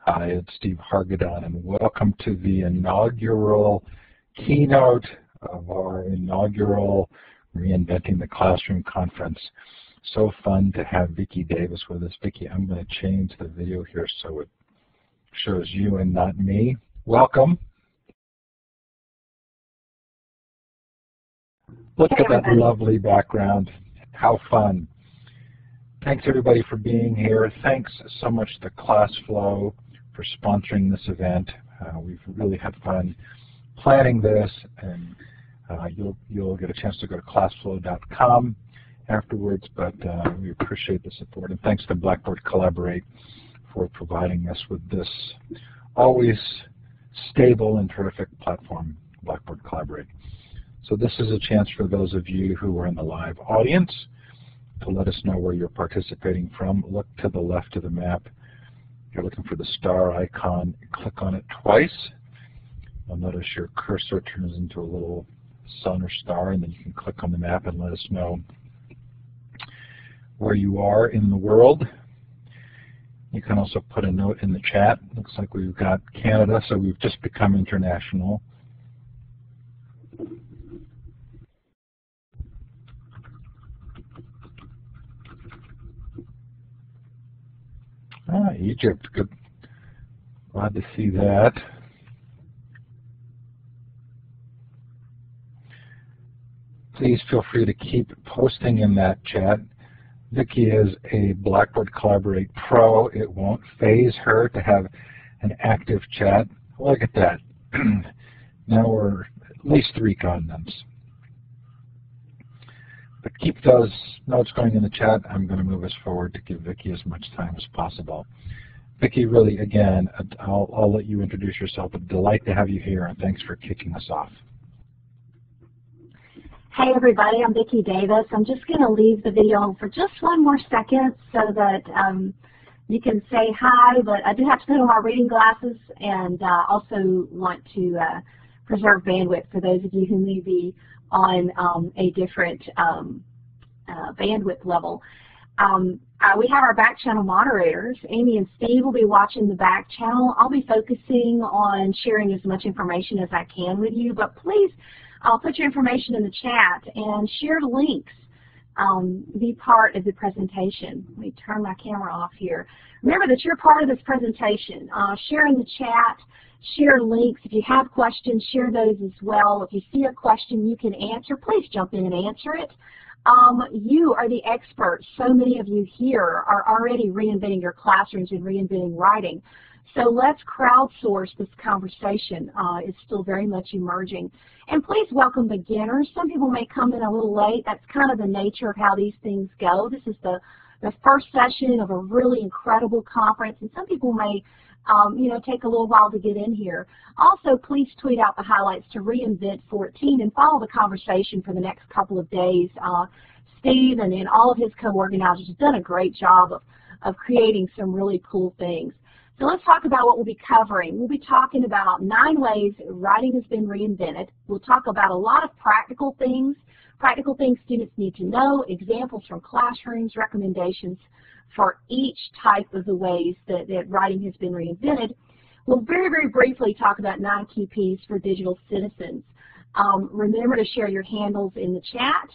Hi, it's Steve Hargadon, and welcome to the inaugural keynote of our inaugural Reinventing the Classroom conference. So fun to have Vicki Davis with us. Vicki, I'm going to change the video here so it shows you and not me. Welcome. Look at that lovely background. How fun. Thanks everybody for being here. Thanks so much to ClassFlow for sponsoring this event. We've really had fun planning this, and you'll get a chance to go to classflow.com afterwards, but we appreciate the support, and thanks to Blackboard Collaborate for providing us with this always stable and terrific platform, Blackboard Collaborate. So this is a chance for those of you who are in the live audience to let us know where you're participating from. Look to the left of the map. You're looking for the star icon. Click on it twice. You'll notice your cursor turns into a little sun or star, and then you can click on the map and let us know where you are in the world. You can also put a note in the chat. Looks like we've got Canada, so we've just become international. Egypt, good. Glad to see that. Please feel free to keep posting in that chat. Vicki is a Blackboard Collaborate Pro. It won't faze her to have an active chat. Look at that. Now we're at least 3 continents. But keep those notes going in the chat. I'm going to move us forward to give Vicki as much time as possible. Vicki, really, again, I'll let you introduce yourself. A delight to have you here, and thanks for kicking us off. Hey everybody, I'm Vicki Davis. I'm just going to leave the video for just one more second so that you can say hi, but I do have to put on my reading glasses, and also want to preserve bandwidth for those of you who may be on a different bandwidth level. We have our back channel moderators. Amy and Steve will be watching the back channel. I'll be focusing on sharing as much information as I can with you, but please put your information in the chat and share links. Be part of the presentation. Let me turn my camera off here. Remember that you're part of this presentation. Share in the chat. Share links. If you have questions, share those as well. If you see a question you can answer, please jump in and answer it. You are the experts. So many of you here are already reinventing your classrooms and reinventing writing. So let's crowdsource this conversation. It's still very much emerging. And please welcome beginners. Some people may come in a little late. That's kind of the nature of how these things go. This is the first session of a really incredible conference, and some people may take a little while to get in here. Also, please tweet out the highlights to Reinvent14 and follow the conversation for the next couple of days. Steve and all of his co-organizers have done a great job of creating some really cool things. So let's talk about what we'll be covering. We'll be talking about 9 ways writing has been reinvented. We'll talk about a lot of practical things students need to know, examples from classrooms, recommendations for each type of the ways that writing has been reinvented. We'll very, very briefly talk about 9 key Ps for digital citizens. Remember to share your handles in the chat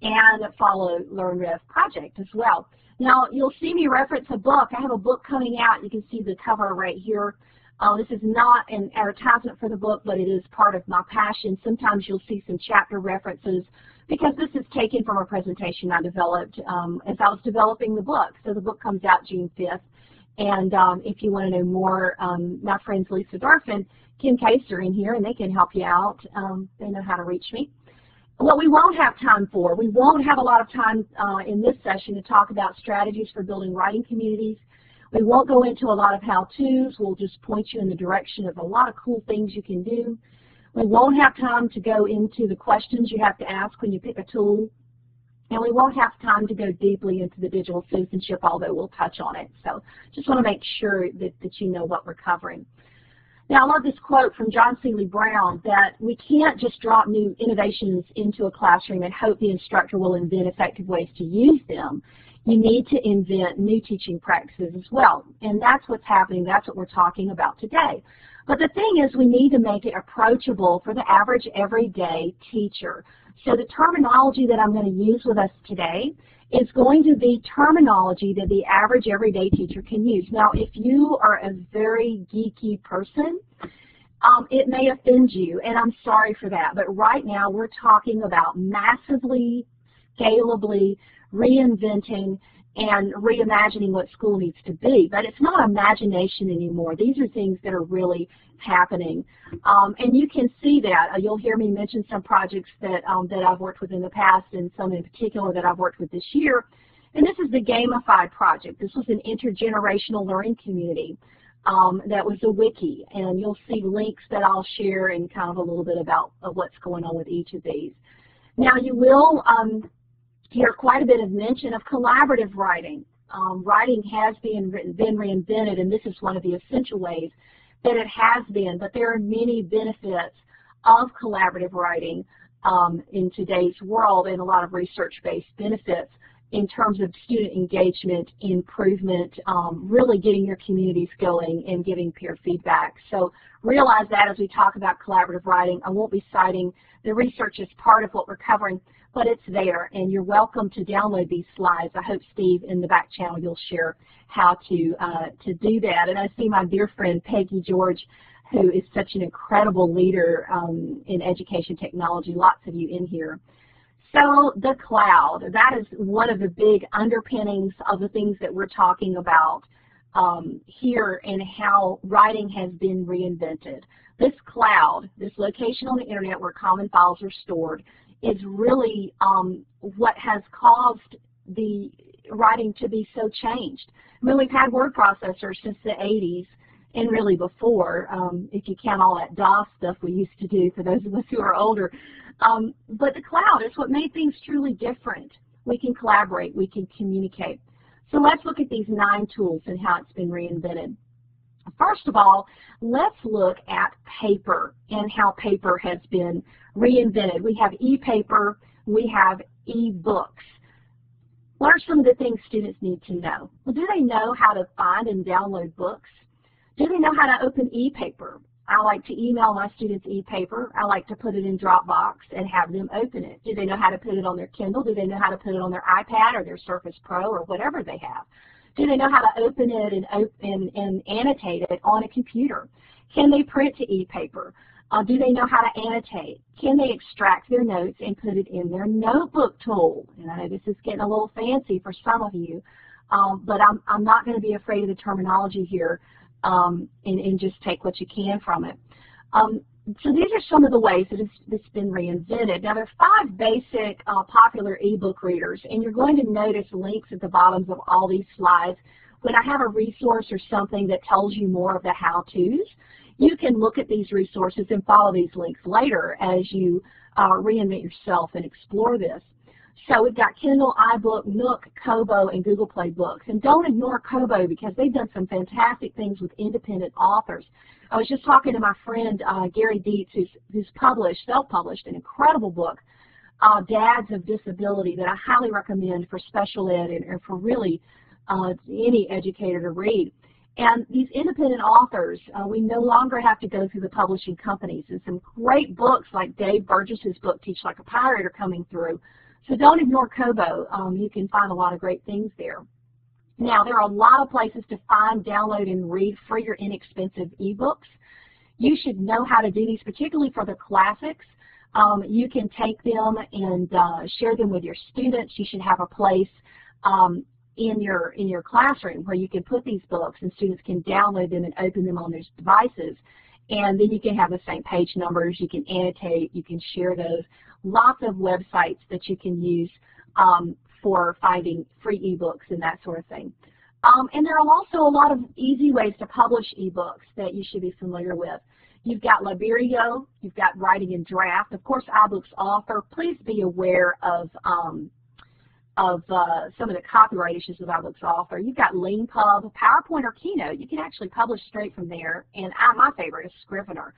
and follow LearnRev Project as well. Now, you'll see me reference a book. I have a book coming out. You can see the cover right here. This is not an advertisement for the book, but it is part of my passion. Sometimes you'll see some chapter references because this is taken from a presentation I developed as I was developing the book. So the book comes out June 5th. And if you want to know more, my friends Lisa Dorf and Kim Case are in here, and they can help you out. They know how to reach me. What we won't have time for, we won't have a lot of time in this session to talk about strategies for building writing communities. We won't go into a lot of how-tos. We'll just point you in the direction of a lot of cool things you can do. We won't have time to go into the questions you have to ask when you pick a tool. And we won't have time to go deeply into the digital citizenship, although we'll touch on it. So just want to make sure that you know what we're covering. Now, I love this quote from John Seeley Brown that we can't just drop new innovations into a classroom and hope the instructor will invent effective ways to use them. you need to invent new teaching practices as well. And that's what's happening. That's what we're talking about today. But the thing is, we need to make it approachable for the average everyday teacher. So the terminology that I'm going to use with us today is going to be terminology that the average everyday teacher can use. Now, if you are a very geeky person, it may offend you, and I'm sorry for that. But right now, we're talking about massively, scalably reinventing and reimagining what school needs to be. But it's not imagination anymore. These are things that are really happening. And you can see that. You'll hear me mention some projects that I've worked with in the past, and some in particular that I've worked with this year. And this is the Gamified project. This was an intergenerational learning community that was a wiki. And you'll see links that I'll share and kind of a little bit about what's going on with each of these. Now, you will hear quite a bit of mention of collaborative writing. Writing has been reinvented, and this is one of the essential ways that it has been, but there are many benefits of collaborative writing in today's world, and a lot of research-based benefits in terms of student engagement, improvement, really getting your communities going and giving peer feedback. So realize that as we talk about collaborative writing. I won't be citing the research as part of what we're covering, but it's there, and you're welcome to download these slides. I hope, Steve, in the back channel you'll share how to do that. And I see my dear friend Peggy George, who is such an incredible leader in education technology, lots of you in here. So the cloud, that is one of the big underpinnings of the things that we're talking about here, and how writing has been reinvented. This cloud, this location on the internet where common files are stored, is really what has caused the writing to be so changed. I mean, we've had word processors since the 80s, and really before, if you count all that DOS stuff we used to do for those of us who are older. But the cloud is what made things truly different. We can collaborate, we can communicate. So let's look at these 9 tools and how it's been reinvented. First of all, let's look at paper and how paper has been reinvented. We have e-paper, we have e-books. What are some of the things students need to know? Well, do they know how to find and download books? Do they know how to open e-paper? I like to email my students e-paper. I like to put it in Dropbox and have them open it. Do they know how to put it on their Kindle? Do they know how to put it on their iPad or their Surface Pro or whatever they have? Do they know how to open it and annotate it on a computer? Can they print to e-paper? Do they know how to annotate? Can they extract their notes and put it in their notebook tool? And I know this is getting a little fancy for some of you, but I'm not going to be afraid of the terminology here and just take what you can from it. So these are some of the ways that it's been reinvented. Now, there are 5 basic popular ebook readers, and you're going to notice links at the bottoms of all these slides. When I have a resource or something that tells you more of the how-tos, you can look at these resources and follow these links later as you reinvent yourself and explore this. So we've got Kindle, iBook, Nook, Kobo, and Google Play Books. And don't ignore Kobo, because they've done some fantastic things with independent authors. I was just talking to my friend Gary Dietz, who's self-published an incredible book, Dads of Disability, that I highly recommend for special ed and for really any educator to read. And these independent authors, we no longer have to go through the publishing companies. And some great books like Dave Burgess's book, Teach Like a Pirate, are coming through. So don't ignore Kobo. You can find a lot of great things there. Now, there are a lot of places to find, download, and read free or inexpensive ebooks. You should know how to do these, particularly for the classics. You can take them and share them with your students. You should have a place in your classroom where you can put these books and students can download them and open them on their devices. And then you can have the same page numbers, you can annotate, you can share those. Lots of websites that you can use for finding free ebooks and that sort of thing. And there are also a lot of easy ways to publish ebooks that you should be familiar with. You've got Librio, you've got Writing in Draft, of course iBooks Author. Please be aware of some of the copyright issues with iBooks Author. You've got LeanPub, PowerPoint, or Keynote. You can actually publish straight from there, and my favorite is Scrivener.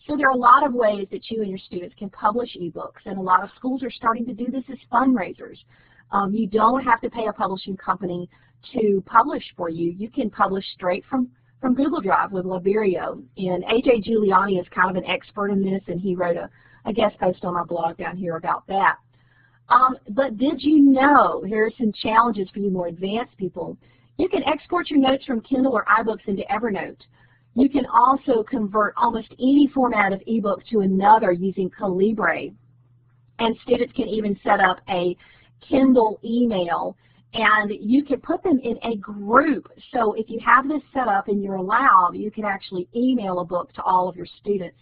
So there are a lot of ways that you and your students can publish ebooks, and a lot of schools are starting to do this as fundraisers. You don't have to pay a publishing company to publish for you. You can publish straight from Google Drive with Librio. And A.J. Giuliani is kind of an expert in this, and he wrote a guest post on my blog down here about that. But did you know, here are some challenges for you more advanced people. You can export your notes from Kindle or iBooks into Evernote. You can also convert almost any format of ebook to another using Calibri. And students can even set up a Kindle email, and you can put them in a group. So if you have this set up and you're allowed, you can actually email a book to all of your students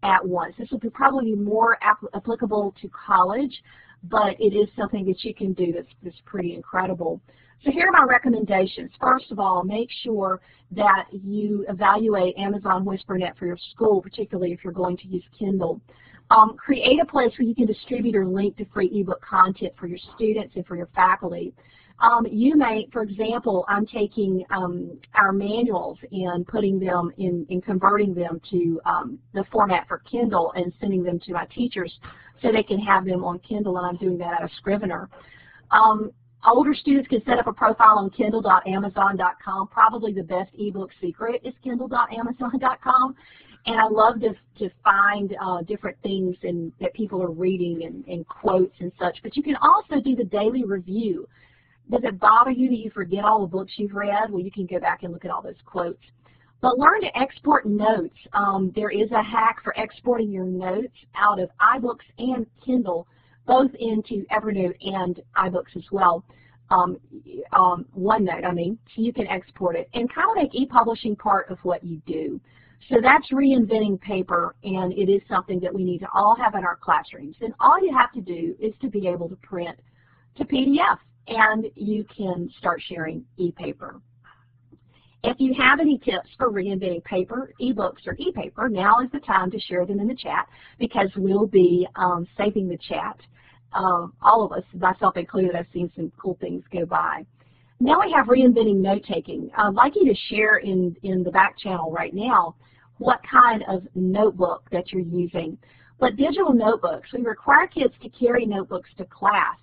at once. This will probably be more applicable to college, but it is something that you can do that's pretty incredible. So here are my recommendations. First of all, make sure that you evaluate Amazon WhisperNet for your school, particularly if you're going to use Kindle. Create a place where you can distribute or link to free ebook content for your students and for your faculty. You may, for example, I'm taking our manuals and putting them in converting them to the format for Kindle and sending them to my teachers so they can have them on Kindle, and I'm doing that out of Scrivener. Older students can set up a profile on kindle.amazon.com. Probably the best ebook secret is kindle.amazon.com. And I love to find different things that people are reading and quotes and such. But you can also do the daily review. Does it bother you that you forget all the books you've read? Well, you can go back and look at all those quotes. But learn to export notes. There is a hack for exporting your notes out of iBooks and Kindle, both into Evernote and iBooks as well. OneNote, I mean, so you can export it and kind of make e-publishing part of what you do. So that's reinventing paper, and it is something that we need to all have in our classrooms. And all you have to do is to be able to print to PDF, and you can start sharing e-paper. If you have any tips for reinventing paper, ebooks, or e-paper, now is the time to share them in the chat, because we'll be saving the chat. All of us, myself included, I've seen some cool things go by. Now we have reinventing note-taking. I'd like you to share in the back channel right now what kind of notebook that you're using. But digital notebooks, we require kids to carry notebooks to class.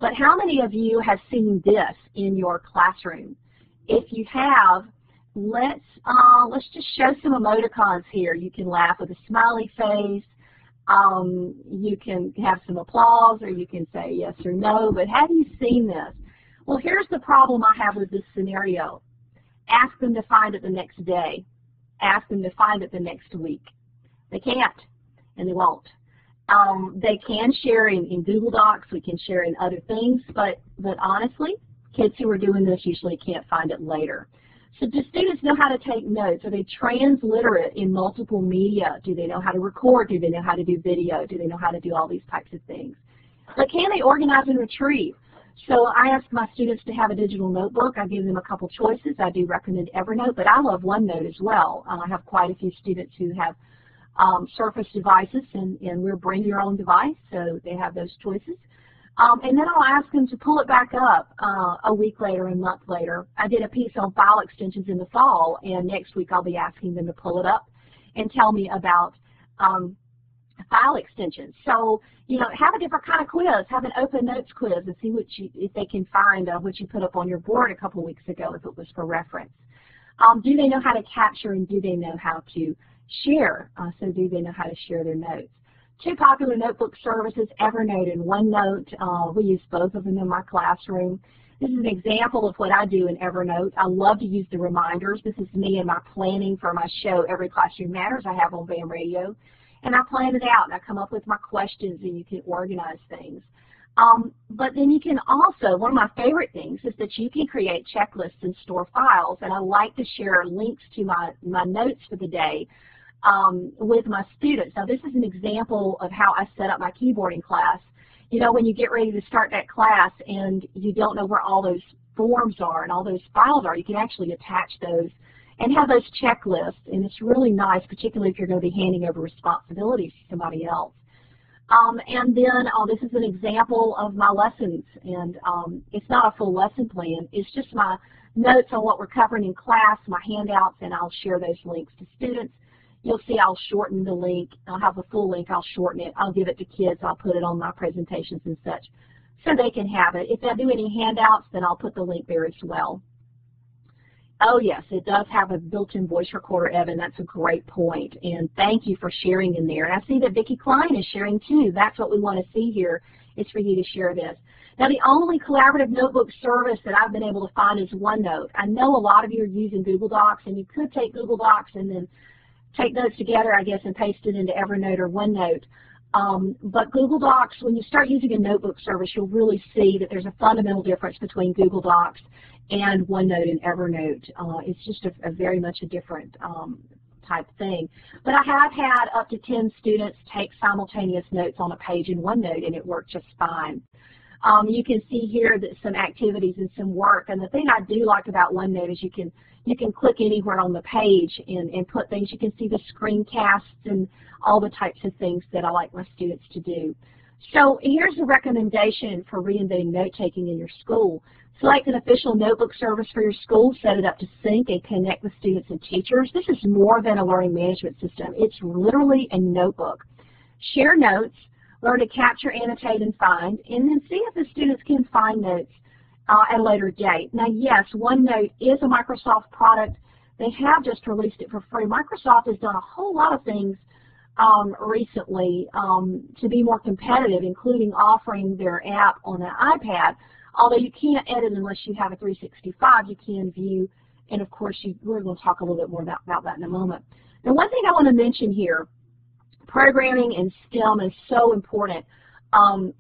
But how many of you have seen this in your classroom? If you have, let's just show some emoticons here. You can laugh with a smiley face. You can have some applause, or you can say yes or no. But have you seen this? Well, here's the problem I have with this scenario. Ask them to find it the next day. Ask them to find it the next week. They can't, and they won't. They can share in Google Docs. We can share in other things, but honestly, kids who are doing this usually can't find it later. So do students know how to take notes? Are they transliterate in multiple media? Do they know how to record? Do they know how to do video? Do they know how to do all these types of things? But can they organize and retrieve? So I ask my students to have a digital notebook. I give them a couple choices. I do recommend Evernote, but I love OneNote as well. I have quite a few students who have Surface devices, and we're bring your own device, so they have those choices. And then I'll ask them to pull it back up a week later, a month later. I did a piece on file extensions in the fall, and next week I'll be asking them to pull it up and tell me about file extensions. So, you know, have a different kind of quiz. Have an open notes quiz and see if they can find what you put up on your board a couple weeks ago if it was for reference. Do they know how to capture, and do they know how to share? So do they know how to share their notes? Two popular notebook services, Evernote and OneNote. We use both of them in my classroom. This is an example of what I do in Evernote. I love to use the reminders. This is me and my planning for my show, Every Classroom Matters, I have on BAM Radio. And I plan it out, and I come up with my questions, and you can organize things. But then you can also, one of my favorite things is that you can create checklists and store files, and I like to share links to my notes for the day with my students. Now this is an example of how I set up my keyboarding class. You know, when you get ready to start that class and you don't know where all those forms are and all those files are, you can actually attach those and have those checklists, and it's really nice, particularly if you're going to be handing over responsibilities to somebody else. And then this is an example of my lessons, and it's not a full lesson plan. It's just my notes on what we're covering in class, my handouts, and I'll share those links to students. You'll see I'll shorten the link. I'll have the full link. I'll shorten it. I'll give it to kids. I'll put it on my presentations and such. so they can have it. If I do any handouts, then I'll put the link there as well. Oh yes, it does have a built-in voice recorder, Evan. That's a great point, and thank you for sharing in there. And I see that Vicki Klein is sharing too. That's what we want to see here, is for you to share this. Now, the only collaborative notebook service that I've been able to find is OneNote. I know a lot of you are using Google Docs, and you could take Google Docs and then take those together, I guess, and paste it into Evernote or OneNote. But Google Docs, when you start using a notebook service, you'll really see that there's a fundamental difference between Google Docs and OneNote and Evernote. It's just a very much a different type thing. But I have had up to 10 students take simultaneous notes on a page in OneNote, and it worked just fine. You can see here that some activities and some work, and the thing I do like about OneNote is you can click anywhere on the page and put things. You can see the screencasts and all the types of things that I like my students to do. So here's a recommendation for reinventing note-taking in your school. Select an official notebook service for your school, set it up to sync and connect with students and teachers. This is more than a learning management system. It's literally a notebook. Share notes, learn to capture, annotate, and find, and then see if the students can find notes at a later date. Now, yes, OneNote is a Microsoft product. They have just released it for free. Microsoft has done a whole lot of things recently to be more competitive, including offering their app on an iPad. Although you can't edit unless you have a 365, you can view, and of course we're going to talk a little bit more about that in a moment. Now, one thing I want to mention here, programming and STEM is so important, and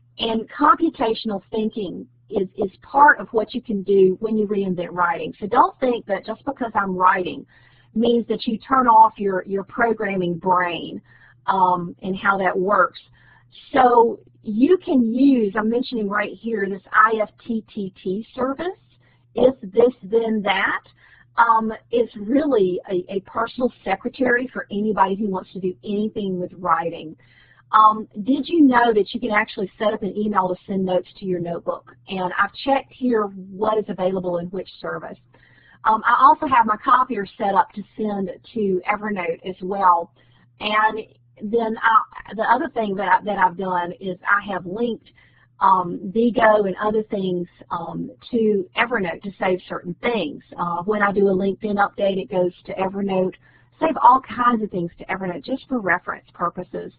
computational thinking is part of what you can do when you reinvent writing. So don't think that just because I'm writing means that you turn off your programming brain and how that works. So you can use, I'm mentioning right here, this IFTTT service, if this then that. It's really a personal secretary for anybody who wants to do anything with writing. Did you know that you can actually set up an email to send notes to your notebook? And I've checked here what is available in which service. I also have my copier set up to send to Evernote as well. And then the other thing that I've done is I have linked Vigo and other things to Evernote to save certain things. When I do a LinkedIn update, it goes to Evernote. Save all kinds of things to Evernote just for reference purposes.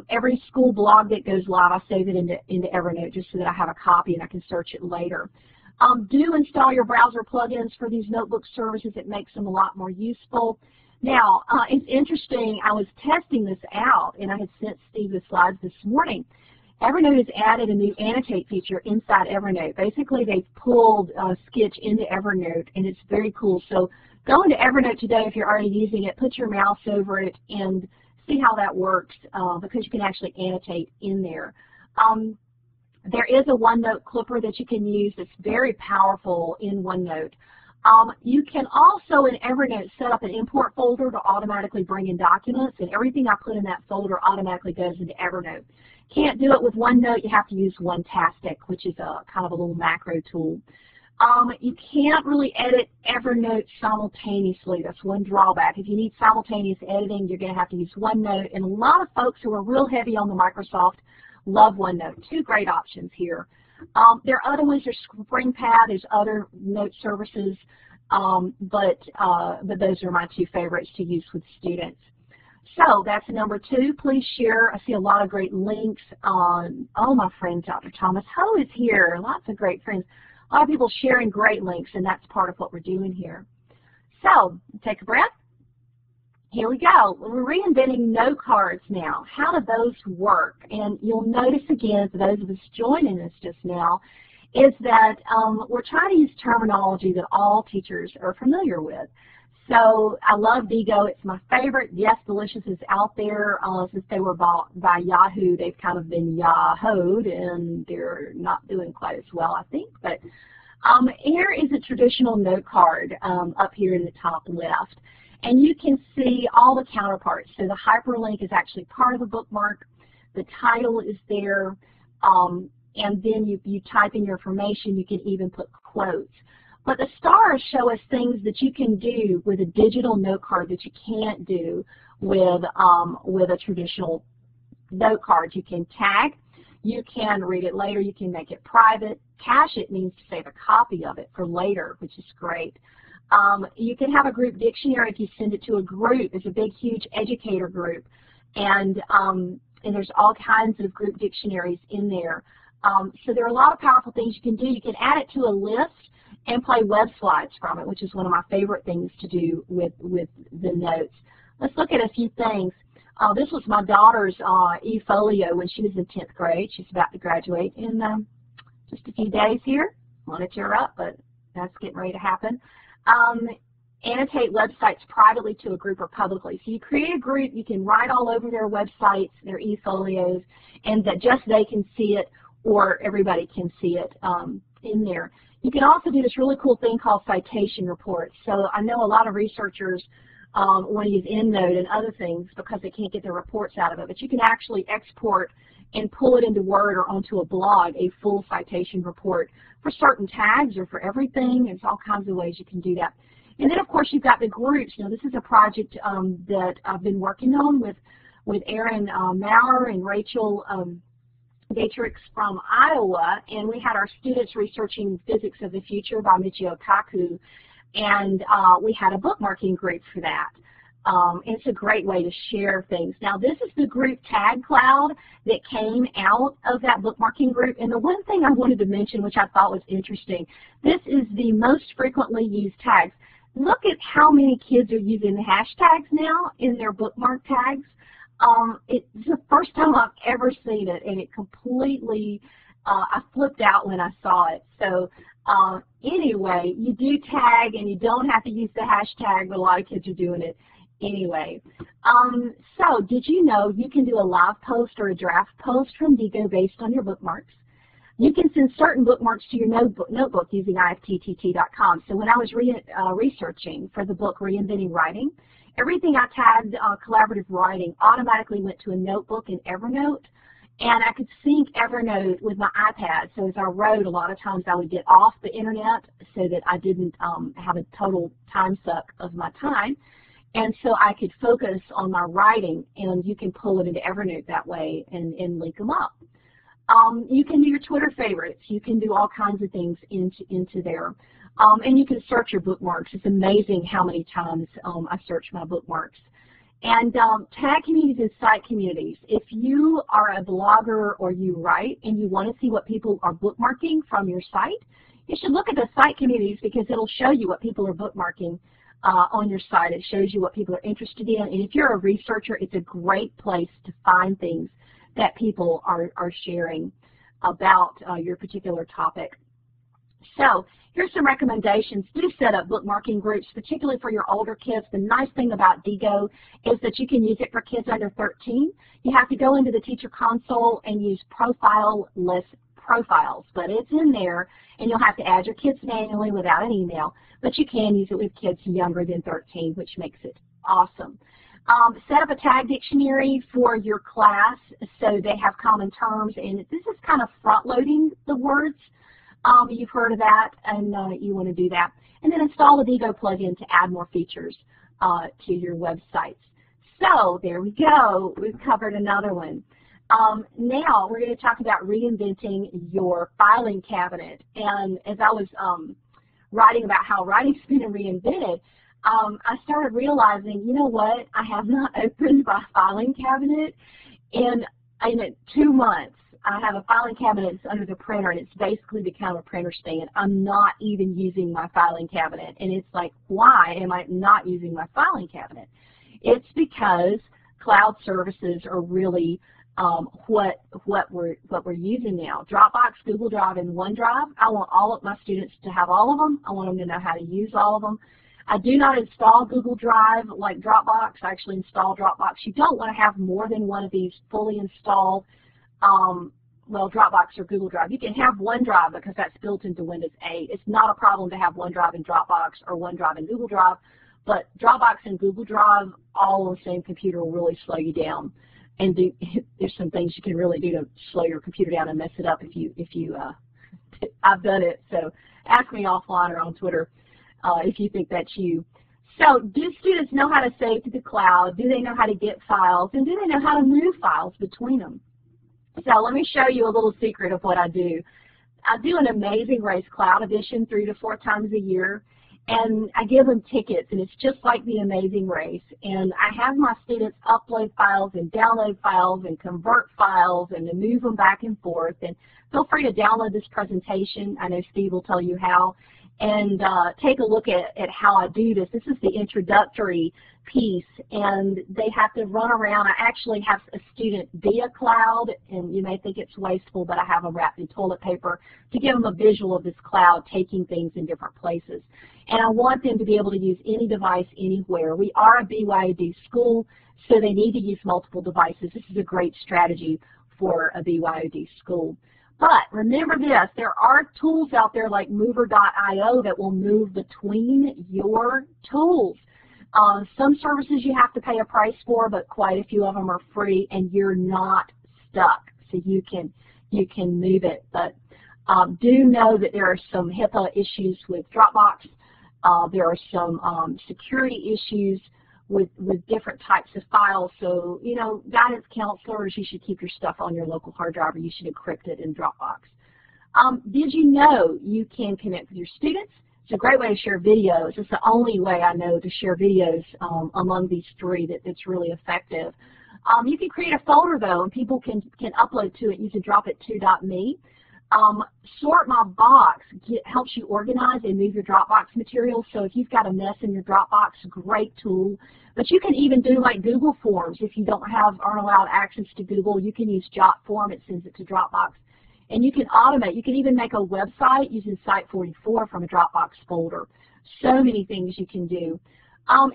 Every school blog that goes live, I save it into Evernote just so that I have a copy and I can search it later. Do install your browser plugins for these notebook services. It makes them a lot more useful. Now, it's interesting, I was testing this out, and I had sent Steve the slides this morning. Evernote has added a new annotate feature inside Evernote. Basically, they've pulled Sketch into Evernote, and it's very cool. So go into Evernote today if you're already using it, put your mouse over it, and see how that works because you can actually annotate in there. There is a OneNote clipper that you can use that's very powerful in OneNote. You can also in Evernote set up an import folder to automatically bring in documents, and everything I put in that folder automatically goes into Evernote. Can't do it with OneNote, you have to use OneTastic, which is a kind of a little macro tool. You can't really edit Evernote simultaneously. That's one drawback. If you need simultaneous editing, you're going to have to use OneNote, and a lot of folks who are real heavy on the Microsoft love OneNote. Two great options here. There are other ones. There's SpringPad. There's other note services, but those are my two favorites to use with students. So that's number 2. Please share. I see a lot of great links on, oh, my friend Dr. Thomas Ho is here. Lots of great friends. A lot of people sharing great links, and that's part of what we're doing here. So take a breath. Here we go. We're reinventing note cards now. How do those work? And you'll notice again, for those of us joining us just now, is that we're trying to use terminology that all teachers are familiar with. So I love Vigo. It's my favorite. Yes, Delicious is out there. Since they were bought by Yahoo, they've kind of been Yahoo'd, and they're not doing quite as well, I think. But here is a traditional note card up here in the top left. And you can see all the counterparts. So the hyperlink is actually part of the bookmark. The title is there. And then you type in your information. You can even put quotes. But the stars show us things that you can do with a digital note card that you can't do with a traditional note card. You can tag. You can read it later. You can make it private. Cache it means to save a copy of it for later, which is great. You can have a group dictionary if you send it to a group. It's a big, huge educator group. And there's all kinds of group dictionaries in there. So there are a lot of powerful things you can do. You can add it to a list and play web slides from it, which is one of my favorite things to do with the notes. Let's look at a few things. This was my daughter's e-folio when she was in 10th grade. She's about to graduate in just a few days here. Monitor her up, but that's getting ready to happen. Annotate websites privately to a group or publicly. So you create a group, you can write all over their websites, their e-folios, and that just they can see it or everybody can see it in there. You can also do this really cool thing called citation reports. So I know a lot of researchers want to use EndNote and other things because they can't get their reports out of it, but you can actually export and pull it into Word or onto a blog, a full citation report for certain tags or for everything. There's all kinds of ways you can do that. And then, of course, you've got the groups. Now, this is a project that I've been working on with Erin Maurer and Rachel Gatrix from Iowa, and we had our students researching Physics of the Future by Michio Kaku, and we had a bookmarking group for that. It's a great way to share things. Now, this is the group tag cloud that came out of that bookmarking group, and the one thing I wanted to mention, which I thought was interesting, this is the most frequently used tags. Look at how many kids are using the hashtags now in their bookmark tags. It's the first time I've ever seen it, and it completely, I flipped out when I saw it. So anyway, you do tag, and you don't have to use the hashtag, but a lot of kids are doing it anyway. So did you know you can do a live post or a draft post from Diigo based on your bookmarks? You can send certain bookmarks to your notebook using ifttt.com. So when I was researching for the book Reinventing Writing, everything I tagged collaborative writing automatically went to a notebook in Evernote, and I could sync Evernote with my iPad. So as I wrote, a lot of times I would get off the internet so that I didn't have a total time suck of my time. And so I could focus on my writing, and you can pull it into Evernote that way and link them up. You can do your Twitter favorites. You can do all kinds of things into there. And you can search your bookmarks. It's amazing how many times I search my bookmarks. And tag communities and site communities. If you are a blogger or you write and you want to see what people are bookmarking from your site, you should look at the site communities because it'll show you what people are bookmarking on your site. It shows you what people are interested in. And if you're a researcher, it's a great place to find things that people are sharing about your particular topic. So here's some recommendations. Do set up bookmarking groups, particularly for your older kids. The nice thing about Diigo is that you can use it for kids under 13. You have to go into the teacher console and use profile-less profiles, but it's in there, and you'll have to add your kids manually without an email, but you can use it with kids younger than 13, which makes it awesome. Set up a tag dictionary for your class so they have common terms, and this is kind of front-loading the words. You've heard of that, and you want to do that. And then install the Diigo plugin to add more features to your websites. So there we go. We've covered another one. Now we're going to talk about reinventing your filing cabinet. And as I was writing about how writing's been reinvented, I started realizing, you know what, I have not opened my filing cabinet in 2 months. I have a filing cabinet that's under the printer, and it's basically become a printer stand. I'm not even using my filing cabinet, and it's like, why am I not using my filing cabinet? It's because cloud services are really what we're using now. Dropbox, Google Drive, and OneDrive. I want all of my students to have all of them. I want them to know how to use all of them. I do not install Google Drive like Dropbox. I actually install Dropbox. You don't want to have more than one of these fully installed, well, Dropbox or Google Drive. You can have OneDrive because that's built into Windows 8. It's not a problem to have OneDrive in Dropbox or OneDrive in Google Drive, but Dropbox and Google Drive all on the same computer will really slow you down. And there's some things you can really do to slow your computer down and mess it up if you I've done it. So ask me offline or on Twitter if you think that's you. So do students know how to save to the cloud? Do they know how to get files? And do they know how to move files between them? So let me show you a little secret of what I do. I do an Amazing Race Cloud edition 3 to 4 times a year, and I give them tickets, and it's just like the Amazing Race. And I have my students upload files and download files and convert files and to move them back and forth. And feel free to download this presentation. I know Steve will tell you how. And take a look at how I do this. This is the introductory piece, and they have to run around. I actually have a student be a cloud, and you may think it's wasteful, but I have them wrapped in toilet paper to give them a visual of this cloud taking things in different places. And I want them to be able to use any device anywhere. We are a BYOD school, so they need to use multiple devices. This is a great strategy for a BYOD school. But remember this, there are tools out there like mover.io that will move between your tools. Some services you have to pay a price for, but quite a few of them are free, and you're not stuck, so you can move it. But do know that there are some HIPAA issues with Dropbox. There are some security issues with different types of files. So, you know, guidance counselors, you should keep your stuff on your local hard drive, or you should encrypt it in Dropbox. Did you know you can connect with your students? It's a great way to share videos. It's the only way I know to share videos among these three that's really effective. You can create a folder, though, and people can upload to it using dropit2.me. Sort My Box helps you organize and move your Dropbox materials. So if you've got a mess in your Dropbox, great tool. But you can even do like Google Forms. If you aren't allowed access to Google, you can use JotForm. It sends it to Dropbox. And you can automate. You can even make a website using Site44 from a Dropbox folder. So many things you can do.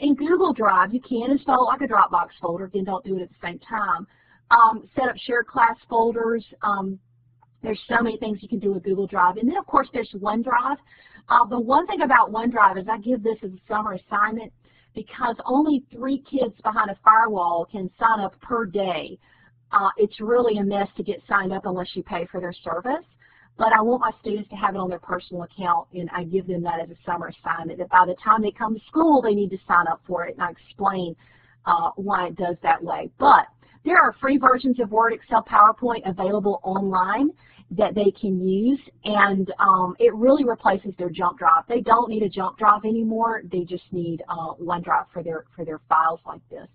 In Google Drive, you can install like a Dropbox folder. Again, don't do it at the same time. Set up shared class folders. There's so many things you can do with Google Drive. And then, of course, there's OneDrive. The one thing about OneDrive is I give this as a summer assignment because only 3 kids behind a firewall can sign up per day. It's really a mess to get signed up unless you pay for their service. But I want my students to have it on their personal account, and I give them that as a summer assignment. That by the time they come to school, they need to sign up for it, and I explain why it does that way. But there are free versions of Word, Excel, PowerPoint available online that they can use, and it really replaces their jump drive. They don't need a jump drive anymore. They just need OneDrive for their files like this.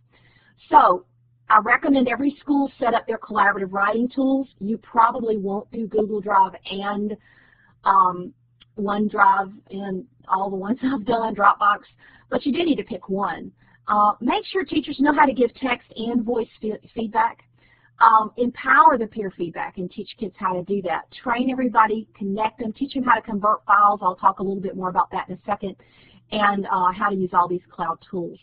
So I recommend every school set up their collaborative writing tools. You probably won't do Google Drive and OneDrive and all the ones I've done, Dropbox, but you do need to pick one. Make sure teachers know how to give text and voice feedback. Empower the peer feedback and teach kids how to do that. Train everybody, connect them, teach them how to convert files. I'll talk a little bit more about that in a second, and how to use all these cloud tools.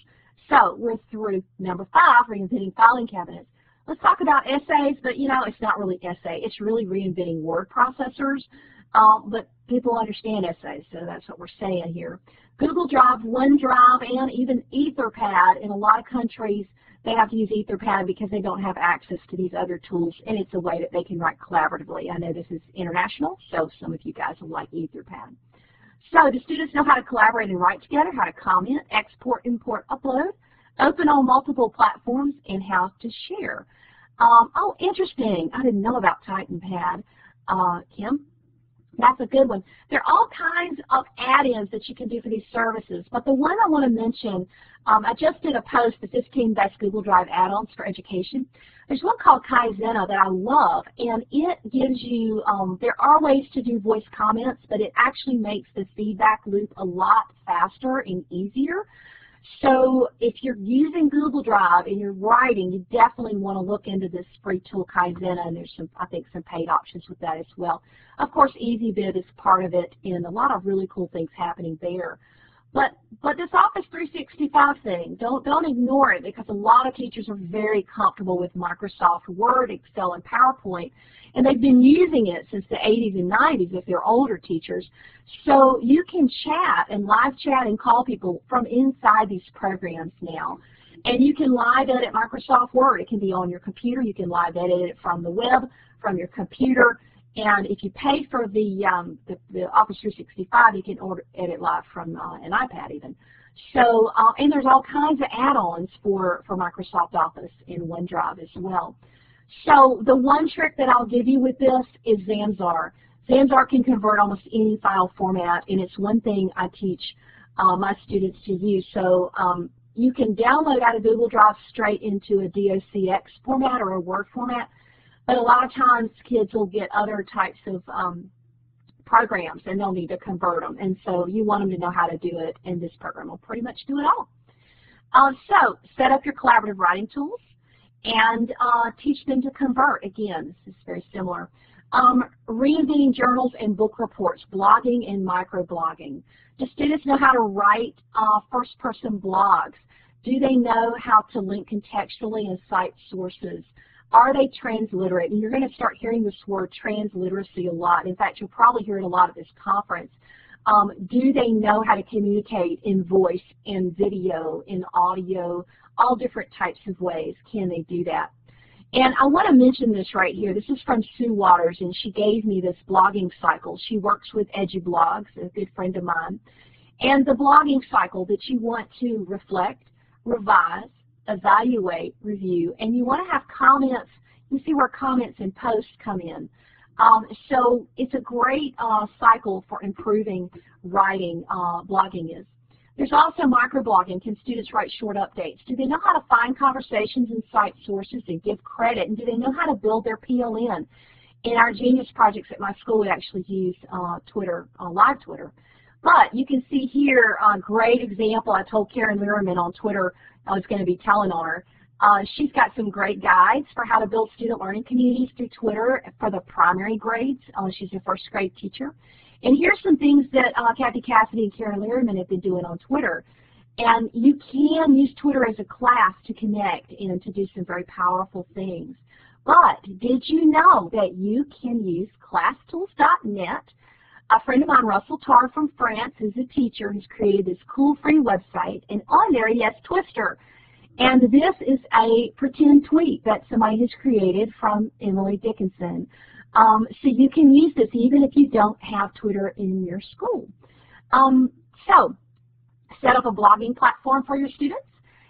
So we're through number 5, reinventing filing cabinets. Let's talk about essays, but you know, it's not really essay. It's really reinventing word processors, but people understand essays, so that's what we're saying here. Google Drive, OneDrive, and even Etherpad. In a lot of countries, they have to use Etherpad because they don't have access to these other tools, and it's a way that they can write collaboratively. I know this is international, so some of you guys will like Etherpad. So do students know how to collaborate and write together, how to comment, export, import, upload, open on multiple platforms, and how to share? Oh, interesting. I didn't know about TitanPad, Kim. That's a good one. There are all kinds of add-ins that you can do for these services, but the one I want to mention, I just did a post, the 15 best Google Drive add-ons for education. There's one called Kaizen that I love, and it gives you, there are ways to do voice comments, but it actually makes the feedback loop a lot faster and easier. So if you're using Google Drive and you're writing, you definitely want to look into this free tool Kaizen, and there's some, I think, some paid options with that as well. Of course, EasyBid is part of it, and a lot of really cool things happening there. But this Office 365 thing, don't ignore it, because a lot of teachers are very comfortable with Microsoft Word, Excel, and PowerPoint, and they've been using it since the 80s and 90s if they're older teachers. So you can chat and live chat and call people from inside these programs now. And you can live edit Microsoft Word. It can be on your computer. You can live edit it from the web, from your computer. And if you pay for the Office 365, you can edit live from an iPad even. So, and there's all kinds of add-ons for Microsoft Office in OneDrive as well. So the one trick that I'll give you with this is Zamzar. Zamzar can convert almost any file format, and it's one thing I teach my students to use. So you can download out of Google Drive straight into a docx format or a Word format, but a lot of times kids will get other types of programs and they'll need to convert them, and so you want them to know how to do it, and this program will pretty much do it all. So set up your collaborative writing tools and teach them to convert. Again, this is very similar. Reinventing journals and book reports, blogging and microblogging. Do students know how to write first-person blogs? Do they know how to link contextually and cite sources? Are they transliterate? And you're going to start hearing this word transliteracy a lot. In fact, you'll probably hear it a lot at this conference. Do they know how to communicate in voice, in video, in audio, all different types of ways? Can they do that? And I want to mention this right here. This is from Sue Waters, and she gave me this blogging cycle. She works with EduBlogs, a good friend of mine. And the blogging cycle that you want to reflect, revise, evaluate, review, and you want to have comments. You see where comments and posts come in. So it's a great cycle for improving writing, blogging is. There's also microblogging. Can students write short updates? Do they know how to find conversations and cite sources and give credit? And do they know how to build their PLN? In our Genius projects at my school, we actually use Twitter, live Twitter. But you can see here a great example. I told Karen Lehrman on Twitter I was going to be telling on her. She's got some great guides for how to build student learning communities through Twitter for the primary grades. She's a first grade teacher. And here's some things that Kathy Cassidy and Karen Lehrman have been doing on Twitter. And you can use Twitter as a class to connect and to do some very powerful things. But did you know that you can use classtools.net? A friend of mine, Russell Tarr from France, who's a teacher, who's created this cool free website. And on there he has Twister. And this is a pretend tweet that somebody has created from Emily Dickinson. So you can use this even if you don't have Twitter in your school. So set up a blogging platform for your students.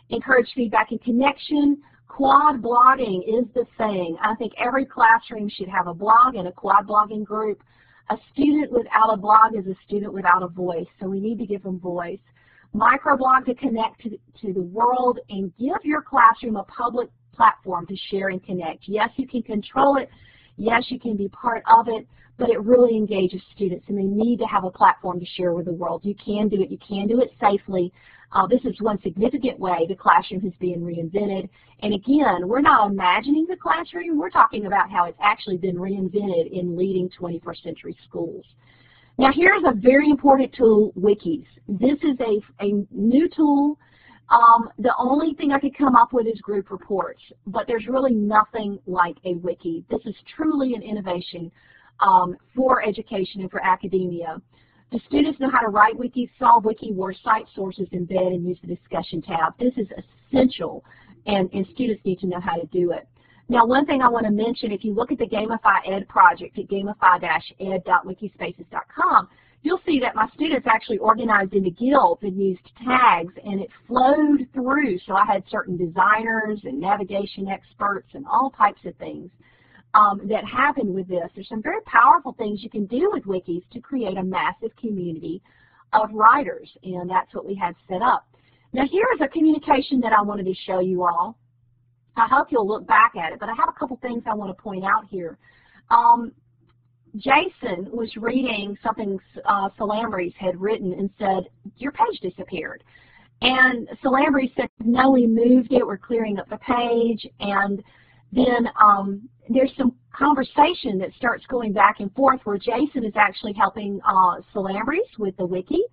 Encourage feedback and connection. Quad blogging is the thing. I think every classroom should have a blog and a quad blogging group. A student without a blog is a student without a voice, so we need to give them voice. Microblog to connect to the world, and give your classroom a public platform to share and connect. Yes, you can control it. Yes, you can be part of it, but it really engages students, and they need to have a platform to share with the world. You can do it. You can do it safely. This is one significant way the classroom has been reinvented. And again, we're not imagining the classroom. We're talking about how it's actually been reinvented in leading 21st century schools. Now here's a very important tool, Wikis. This is a new tool. The only thing I could come up with is group reports, but there's really nothing like a wiki. This is truly an innovation for education and for academia. Do students know how to write wikis, solve wiki words, cite sources, embed, and use the discussion tab? This is essential, and students need to know how to do it. Now, one thing I want to mention, if you look at the Gamify Ed project at gamify-ed.wikispaces.com, you'll see that my students actually organized into guilds and used tags, and it flowed through. So I had certain designers and navigation experts and all types of things that happened with this. There's some very powerful things you can do with wikis to create a massive community of writers, and that's what we had set up. Now, here is a communication that I wanted to show you all. I hope you'll look back at it, but I have a couple things I want to point out here. Jason was reading something Salambres had written and said, your page disappeared. And Salambres said, no, we moved it, we're clearing up the page. And then there's some conversation that starts going back and forth where Jason is actually helping Salambres with the wiki.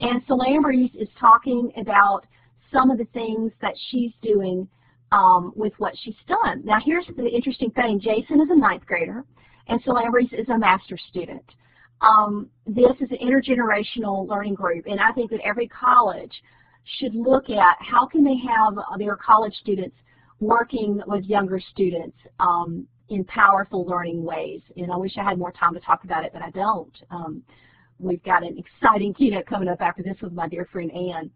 And Salambres is talking about some of the things that she's doing with what she's done. Now here's the interesting thing. Jason is a 9th grader and Salambres is a master's student. This is an intergenerational learning group, and I think that every college should look at how can they have their college students working with younger students in powerful learning ways. And I wish I had more time to talk about it, but I don't. We've got an exciting keynote coming up after this with my dear friend Ann.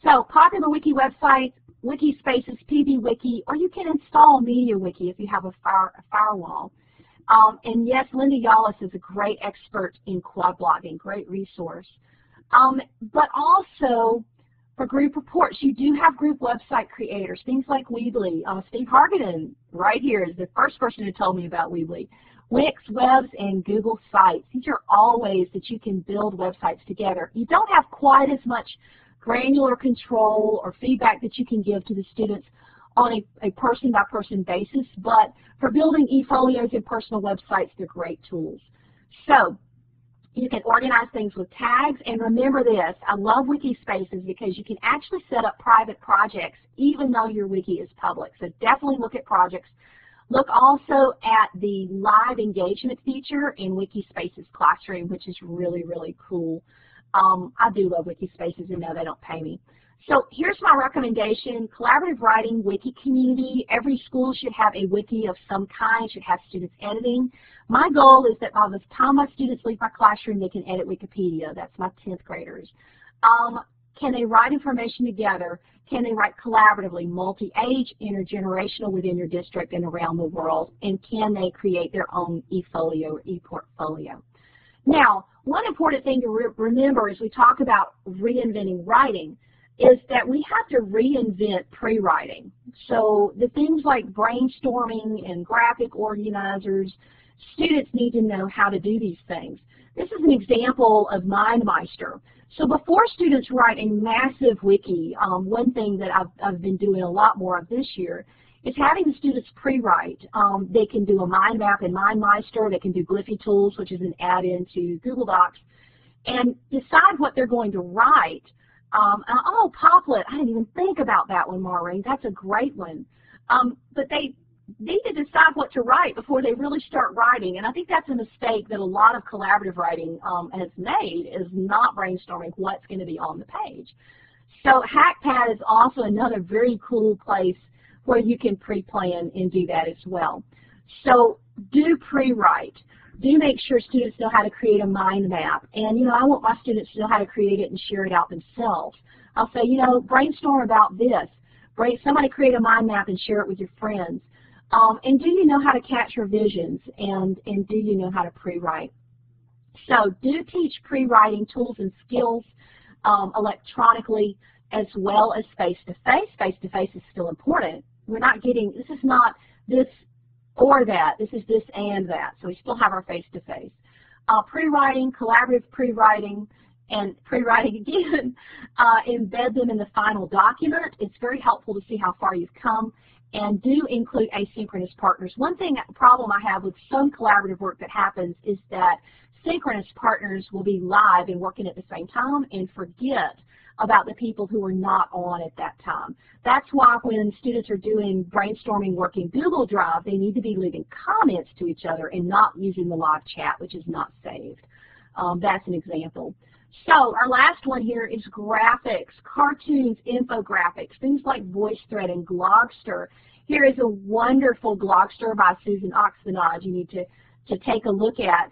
So popular wiki websites, Wiki Spaces, PB Wiki, or you can install Media Wiki if you have a firewall. And yes, Linda Yawlis is a great expert in quad blogging, great resource. But also, for group reports, you do have group website creators, things like Weebly. Steve Hargadon, right here, is the first person who told me about Weebly. Wix, Webs, and Google Sites. These are all ways that you can build websites together. You don't have quite as much granular control or feedback that you can give to the students on a person-by-person basis, but for building e-folios and personal websites, they're great tools. So you can organize things with tags, and remember this, I love Wiki Spaces because you can actually set up private projects even though your wiki is public. So definitely look at projects. Look also at the live engagement feature in Wiki Spaces Classroom, which is really, really cool. I do love Wiki Spaces, and no, they don't pay me. So here's my recommendation, collaborative writing wiki community. Every school should have a wiki of some kind, should have students editing. My goal is that by the time my students leave my classroom, they can edit Wikipedia. That's my 10th graders. Can they write information together? Can they write collaboratively, multi-age, intergenerational within your district and around the world? And can they create their own e-folio or e-portfolio? Now, one important thing to remember as we talk about reinventing writing is that we have to reinvent pre-writing. So the things like brainstorming and graphic organizers, students need to know how to do these things. This is an example of MindMeister. So before students write a massive wiki, one thing that I've been doing a lot more of this year is having the students pre-write. They can do a mind map in MindMeister. They can do Glyphy Tools, which is an add-in to Google Docs, and decide what they're going to write. Oh, Poplet, I didn't even think about that one, Maureen. That's a great one. But they need to decide what to write before they really start writing, and I think that's a mistake that a lot of collaborative writing has made, is not brainstorming what's going to be on the page. So HackPad is also another very cool place where you can pre-plan and do that as well. So do pre-write. Do make sure students know how to create a mind map. And, you know, I want my students to know how to create it and share it out themselves. I'll say, you know, brainstorm about this. Somebody create a mind map and share it with your friends. And do you know how to capture visions? And do you know how to pre-write? So do teach pre-writing tools and skills electronically as well as face-to-face. Face-to-face is still important. We're not getting, this is not this or that. This is this and that. So we still have our face-to-face. Pre-writing, collaborative pre-writing, and pre-writing again, embed them in the final document. It's very helpful to see how far you've come. And do include asynchronous partners. One problem I have with some collaborative work that happens is that synchronous partners will be live and working at the same time and forget about the people who are not on at that time. That's why when students are doing brainstorming work in Google Drive, they need to be leaving comments to each other and not using the live chat, which is not saved. That's an example. So our last one here is graphics, cartoons, infographics, things like VoiceThread and Glogster. Here is a wonderful Glogster by Susan Oxenage you need to take a look at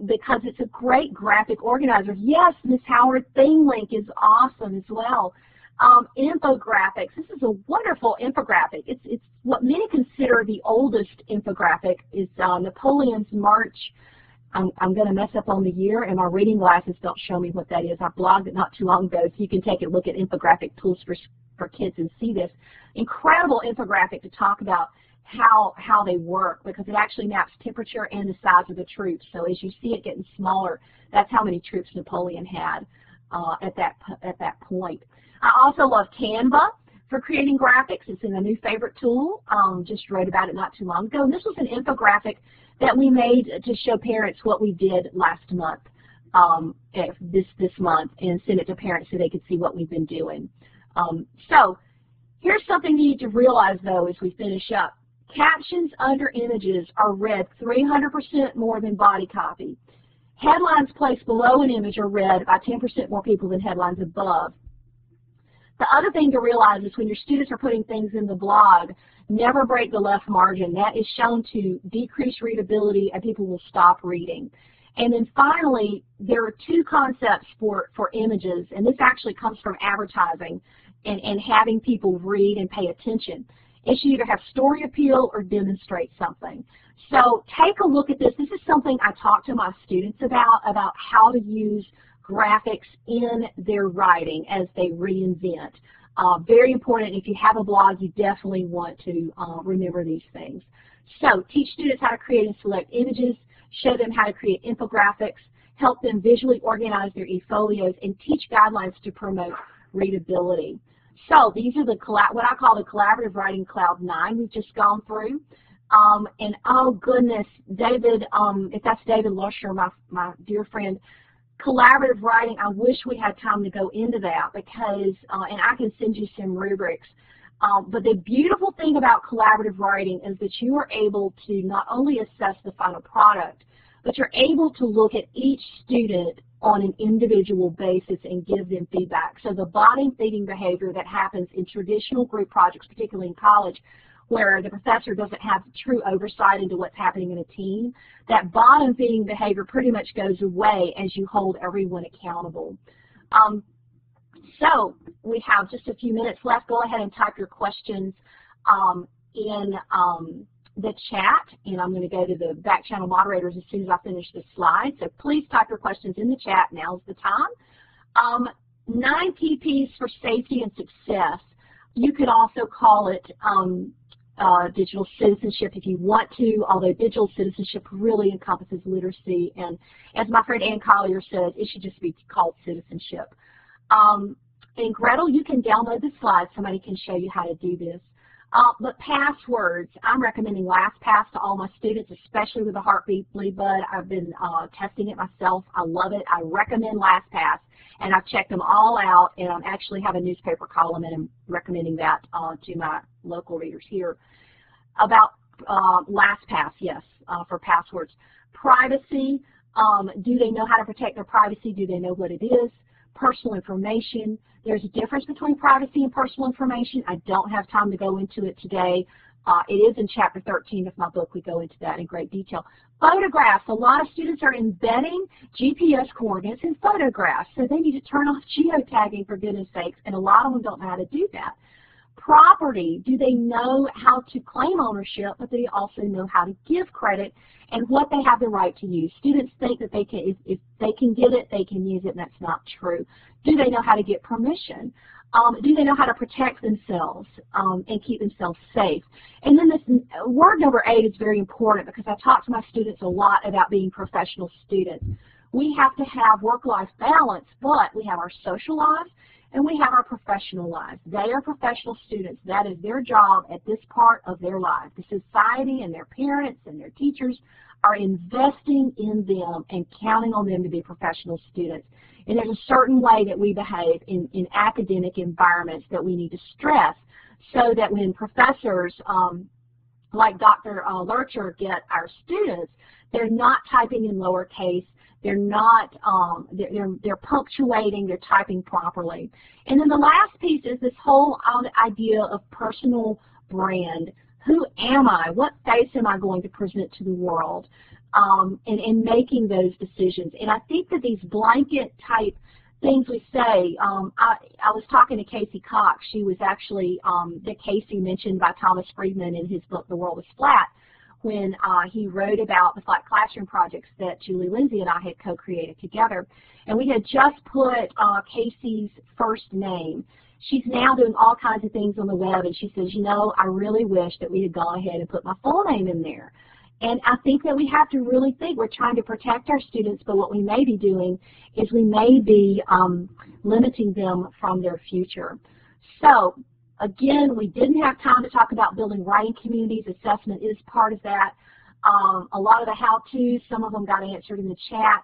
because it's a great graphic organizer. Yes, Ms. Howard, ThingLink is awesome as well. Infographics, this is a wonderful infographic. It's what many consider the oldest infographic. Is Napoleon's March. I'm going to mess up on the year, and my reading glasses don't show me what that is. I blogged it not too long ago, so you can take a look at infographic tools for kids and see this. Incredible infographic to talk about how they work, because it actually maps temperature and the size of the troops. So as you see it getting smaller, that's how many troops Napoleon had at that point. I also love Canva for creating graphics. It's a new favorite tool. Just wrote about it not too long ago. And this was an infographic that we made to show parents what we did last month, this month, and send it to parents so they could see what we've been doing. So here's something you need to realize, though, as we finish up. Captions under images are read 300% more than body copy. Headlines placed below an image are read by 10% more people than headlines above. The other thing to realize is when your students are putting things in the blog, never break the left margin. That is shown to decrease readability and people will stop reading. And then finally, there are two concepts for images, and this actually comes from advertising and having people read and pay attention. It should either have story appeal or demonstrate something. So take a look at this. This is something I talk to my students about how to use graphics in their writing as they reinvent. Very important. If you have a blog, you definitely want to remember these things. So teach students how to create and select images, show them how to create infographics, help them visually organize their e-folios, and teach guidelines to promote readability. So these are what I call the collaborative writing cloud 9 we've just gone through. And oh goodness, David, if that's David Lusher, my dear friend, collaborative writing, I wish we had time to go into that because, and I can send you some rubrics. But the beautiful thing about collaborative writing is that you are able to not only assess the final product, but you're able to look at each student on an individual basis and give them feedback. So the bottom-feeding behavior that happens in traditional group projects, particularly in college, where the professor doesn't have true oversight into what's happening in a team, that bottom-feeding behavior pretty much goes away as you hold everyone accountable. So we have just a few minutes left. Go ahead and type your questions in the chat, and I'm going to go to the back channel moderators as soon as I finish this slide. So please type your questions in the chat. Now's the time. 9 PPs for safety and success. You could also call it digital citizenship if you want to, although digital citizenship really encompasses literacy, and as my friend Ann Collier said, it should just be called citizenship. And Gretel, you can download the slides. Somebody can show you how to do this. But passwords, I'm recommending LastPass to all my students, especially with the Heartbeat Bleed Bud. I've been testing it myself. I love it. I recommend LastPass, and I've checked them all out, and I actually have a newspaper column, and I'm recommending that to my local readers here. About LastPass, yes, for passwords. Privacy, do they know how to protect their privacy? Do they know what it is? Personal information. There's a difference between privacy and personal information. I don't have time to go into it today. It is in Chapter 13 of my book. We go into that in great detail. Photographs. A lot of students are embedding GPS coordinates in photographs, so they need to turn off geotagging, for goodness sakes, and a lot of them don't know how to do that. Property. Do they know how to claim ownership, but they also know how to give credit and what they have the right to use? Students think that they can, if they can get it, they can use it, and that's not true. Do they know how to get permission? Do they know how to protect themselves and keep themselves safe? And then this word number 8 is very important because I talk to my students a lot about being professional students. We have to have work-life balance, but we have our social lives and we have our professional lives. They are professional students. That is their job at this part of their life. The society and their parents and their teachers are investing in them and counting on them to be professional students. And there's a certain way that we behave in academic environments that we need to stress so that when professors like Dr. Lurcher get our students, they're not typing in lowercase. They're not, they're punctuating, they're typing properly. And then the last piece is this whole idea of personal brand. Who am I? What face am I going to present to the world? And making those decisions. And I think that these blanket type things we say, I was talking to Casey Cox. She was actually the Casey mentioned by Thomas Friedman in his book, The World is Flat, when he wrote about the flat classroom projects that Julie Lindsay and I had co-created together. And we had just put Casey's first name. She's now doing all kinds of things on the web, and she says, you know, I really wish that we had gone ahead and put my full name in there. And I think that we have to really think we're trying to protect our students, but what we may be doing is we may be limiting them from their future. So again, we didn't have time to talk about building writing communities. Assessment is part of that. A lot of the how-tos, some of them got answered in the chat.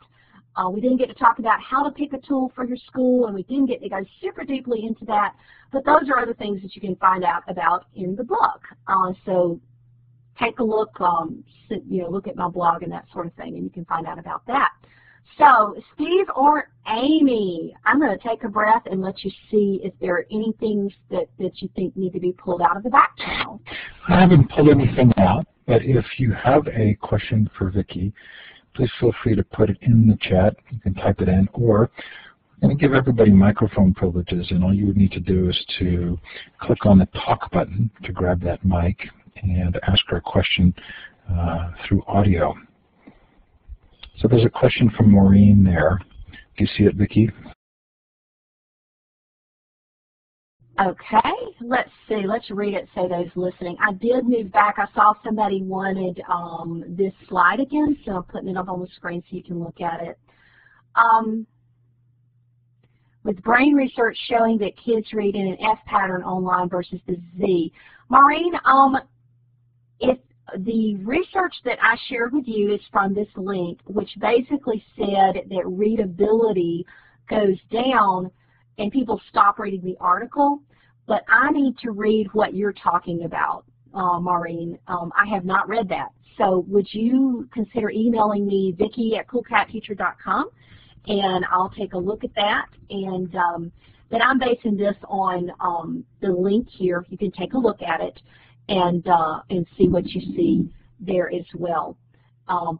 We didn't get to talk about how to pick a tool for your school, and we didn't get to go super deeply into that. But those are other things that you can find out about in the book. So take a look, look at my blog and that sort of thing, and you can find out about that. So, Steve or Amy, I'm going to take a breath and let you see if there are any things that you think need to be pulled out of the back channel. I haven't pulled anything out, but if you have a question for Vicki, please feel free to put it in the chat. You can type it in, or I'm going to give everybody microphone privileges, and all you would need to do is to click on the talk button to grab that mic and ask our question through audio. So there's a question from Maureen there. Do you see it, Vicki? Okay, let's see. Let's read it so those listening. I did move back. I saw somebody wanted this slide again, so I'm putting it up on the screen so you can look at it. With brain research showing that kids read in an F pattern online versus the Z. Maureen, if the research that I shared with you is from this link, which basically said that readability goes down and people stop reading the article, but I need to read what you're talking about, Maureen. I have not read that. So would you consider emailing me, Vicki@coolcatteacher.com, and I'll take a look at that. And but I'm basing this on the link here. You can take a look at it and see what you see there as well.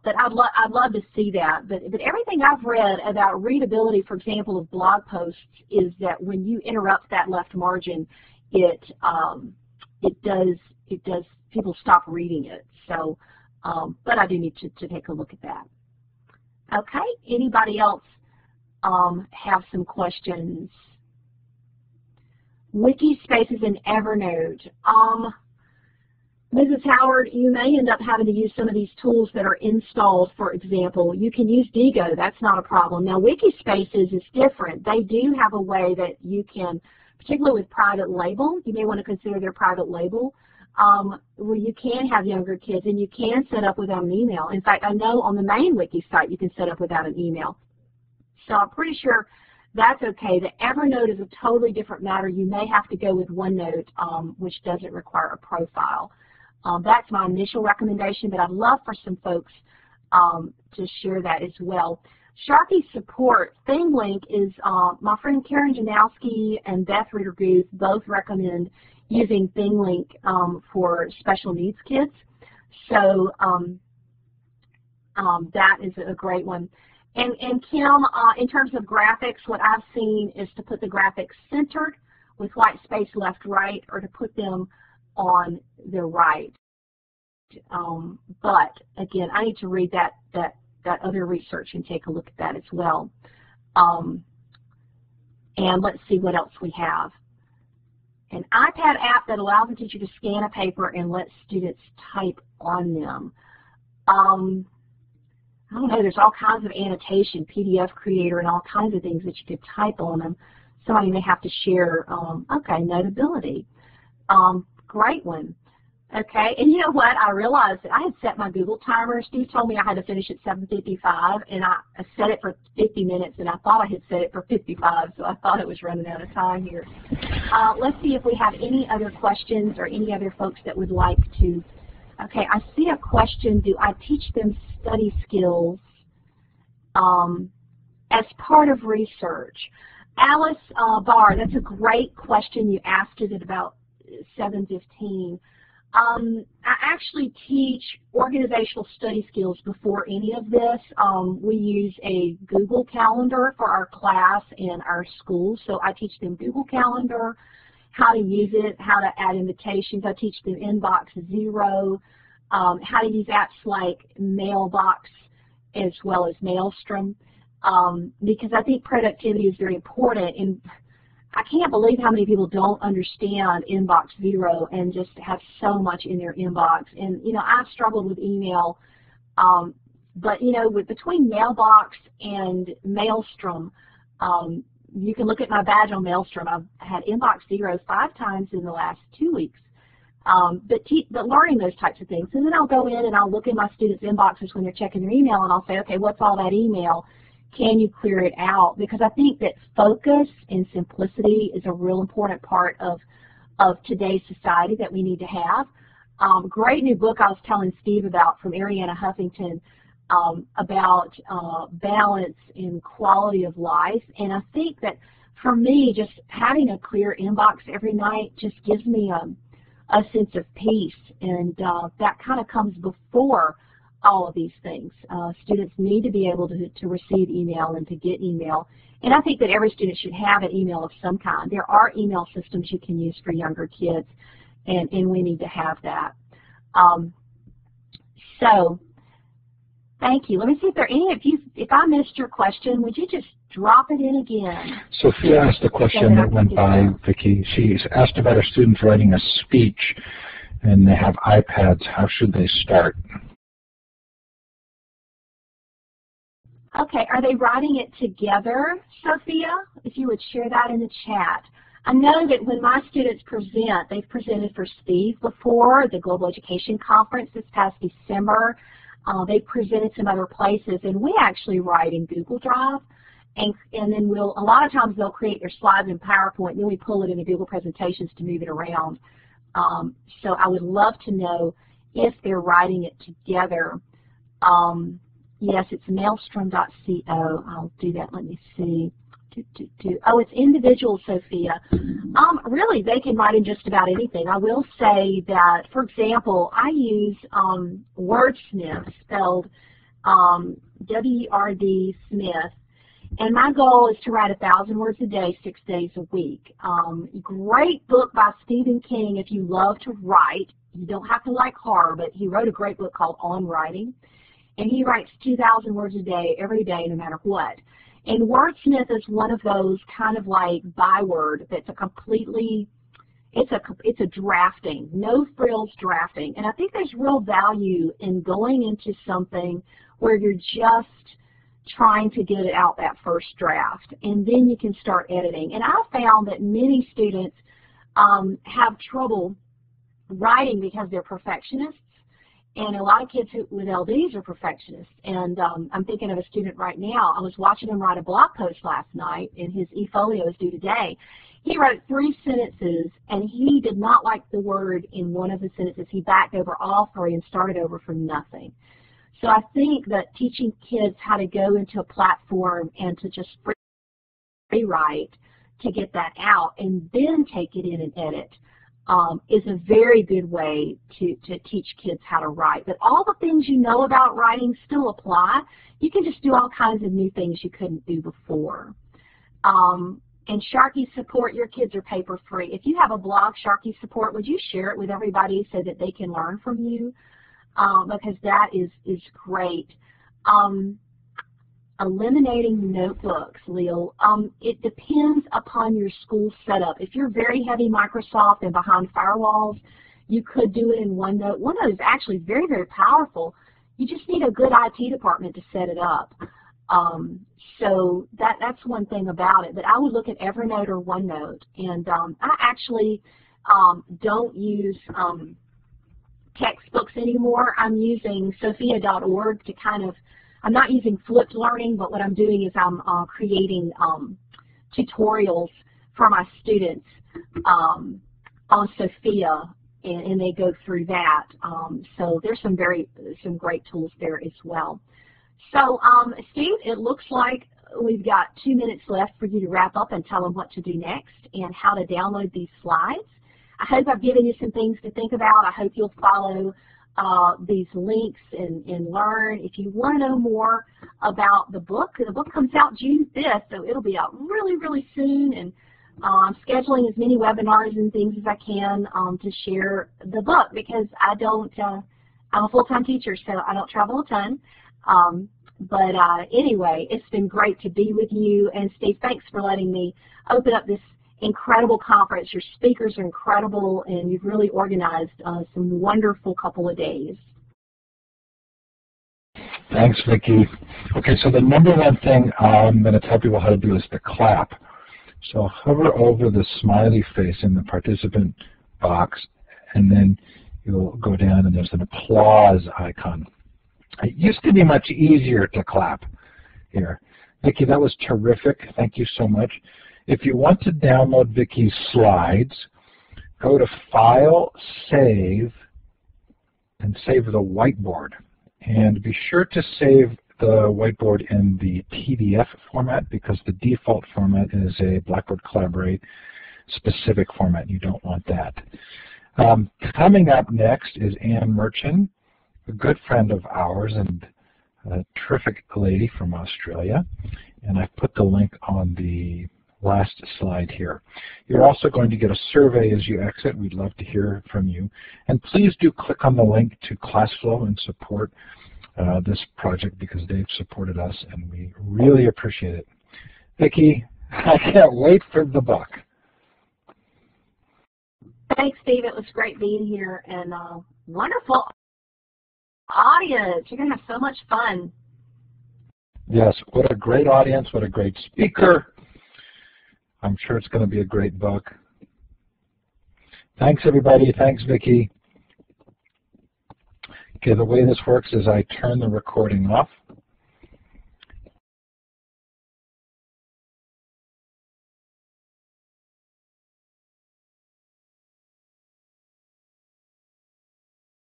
But I'd love to see that. But everything I've read about readability, for example, of blog posts, is that when you interrupt that left margin, it does people stop reading it. So, but I do need to take a look at that. Okay. Anybody else have some questions? Wiki spaces in Evernote. Mrs. Howard, you may end up having to use some of these tools that are installed. For example, you can use Digo. That's not a problem. Now, Wikispaces is different. They do have a way that you can, particularly with private label, you may want to consider their private label, where you can have younger kids and you can set up without an email. In fact, I know on the main Wiki site you can set up without an email. So I'm pretty sure that's okay. The Evernote is a totally different matter. You may have to go with OneNote, which doesn't require a profile. That's my initial recommendation, but I'd love for some folks to share that as well. Sharpie support, ThingLink is, my friend Karen Janowski and Beth Reeder-Guth both recommend using ThingLink for special needs kids. So that is a great one. And Kim, in terms of graphics, what I've seen is to put the graphics centered with white space left, right, or to put them on the right. But again, I need to read that other research and take a look at that as well. And let's see what else we have. An iPad app that allows the teacher to scan a paper and let students type on them. I don't know, there's all kinds of annotation, PDF creator, and all kinds of things that you could type on them. Somebody may have to share, okay, Notability. Great one. Okay, and you know what? I realized that I had set my Google timer. Steve told me I had to finish at 7:55, and I set it for 50 minutes, and I thought I had set it for 55, so I thought it was running out of time here. Let's see if we have any other questions or any other folks that would like to. Okay, I see a question. Do I teach them study skills as part of research? Alice Barr, that's a great question. You asked it at about 7:15. I actually teach organizational study skills before any of this. We use a Google Calendar for our class and our school, so I teach them Google Calendar, how to use it, how to add invitations. I teach them Inbox Zero, how to use apps like Mailbox as well as Maelstrom, because I think productivity is very important. And I can't believe how many people don't understand Inbox Zero and just have so much in their inbox. And, you know, I've struggled with email, but, you know, between Mailbox and Maelstrom, you can look at my badge on Maelstrom. I've had Inbox Zero 5 times in the last 2 weeks. But learning those types of things. And then I'll go in and I'll look in my students' inboxes when they're checking their email, and I'll say, okay, what's all that email? Can you clear it out? Because I think that focus and simplicity is a real important part of today's society that we need to have. Great new book I was telling Steve about from Arianna Huffington about balance and quality of life. And I think that for me, just having a clear inbox every night just gives me a sense of peace. And that kind of comes before all of these things. Students need to be able to receive email and to get email. And I think that every student should have an email of some kind. There are email systems you can use for younger kids, and we need to have that. So thank you. Let me see if there are any of you, if I missed your question, would you just drop it in again? Sophia asked a question that went by, Vicki. She's asked about her students writing a speech, and they have iPads. How should they start? Okay, are they writing it together, Sophia? If you would share that in the chat. I know that when my students present, they've presented for Steve before, the Global Education Conference this past December. They presented some other places, and we actually write in Google Drive, and then a lot of times they'll create their slides in PowerPoint, and then we pull it into Google Presentations to move it around. So I would love to know if they're writing it together. Yes, it's maelstrom.co. I'll do that. Let me see. Oh, it's individual, Sophia. Really, they can write in just about anything. I will say that, for example, I use Wordsmith, spelled W-E-R-D Smith, and my goal is to write 1,000 words a day, 6 days a week. Great book by Stephen King if you love to write. You don't have to like horror, but he wrote a great book called On Writing, and he writes 2,000 words a day, every day, no matter what. And Wordsmith is one of those kind of like byword that's a completely, it's a drafting, no frills drafting. And I think there's real value in going into something where you're just trying to get it out that first draft, and then you can start editing. And I found that many students have trouble writing because they're perfectionists. And a lot of kids with LDs are perfectionists. And I'm thinking of a student right now. I was watching him write a blog post last night, and his e-folio is due today. He wrote 3 sentences, and he did not like the word in one of the sentences. He backed over all 3 and started over from nothing. So I think that teaching kids how to go into a platform and to just rewrite to get that out and then take it in and edit is a very good way to teach kids how to write. But all the things you know about writing still apply. You can just do all kinds of new things you couldn't do before. And Sharky support, your kids are paper free. If you have a blog, Sharky support, would you share it with everybody so that they can learn from you? Because that is great. Eliminating notebooks, Leo. It depends upon your school setup. If you're very heavy Microsoft and behind firewalls, you could do it in OneNote. OneNote is actually very, very powerful. You just need a good IT department to set it up. So that's one thing about it. But I would look at Evernote or OneNote. And I actually don't use textbooks anymore. I'm using sophia.org to kind of, I'm not using flipped learning, but what I'm doing is I'm creating tutorials for my students on Sophia, and they go through that. So there's some great tools there as well. So Steve, it looks like we've got 2 minutes left for you to wrap up and tell them what to do next and how to download these slides. I hope I've given you some things to think about. I hope you'll follow these links and learn. If you want to know more about the book comes out June 5th, so it'll be out really, really soon. And I'm scheduling as many webinars and things as I can to share the book, because I'm a full-time teacher, so I don't travel a ton. But anyway, it's been great to be with you. And Steve, thanks for letting me open up this incredible conference. Your speakers are incredible, and you've really organized some wonderful couple of days. Thanks, Vicki. Okay, so the number one thing I'm going to tell people how to do is to clap. So hover over the smiley face in the participant box, and then you'll go down and there's an applause icon. It used to be much easier to clap here. Vicki, that was terrific. Thank you so much. If you want to download Vicki's slides, go to File, Save, and save the whiteboard. And be sure to save the whiteboard in the PDF format, because the default format is a Blackboard Collaborate specific format. You don't want that. Coming up next is Ann Merchant, a good friend of ours and a terrific lady from Australia, and I've put the link on the last slide here. You're also going to get a survey as you exit. We'd love to hear from you. And please do click on the link to ClassFlow and support this project, because they've supported us and we really appreciate it. Vicki, I can't wait for the book. Thanks, Steve. It was great being here, and wonderful audience. You're going to have so much fun. Yes, what a great audience, what a great speaker. I'm sure it's going to be a great book. Thanks, everybody. Thanks, Vicki. Okay, the way this works is I turn the recording off.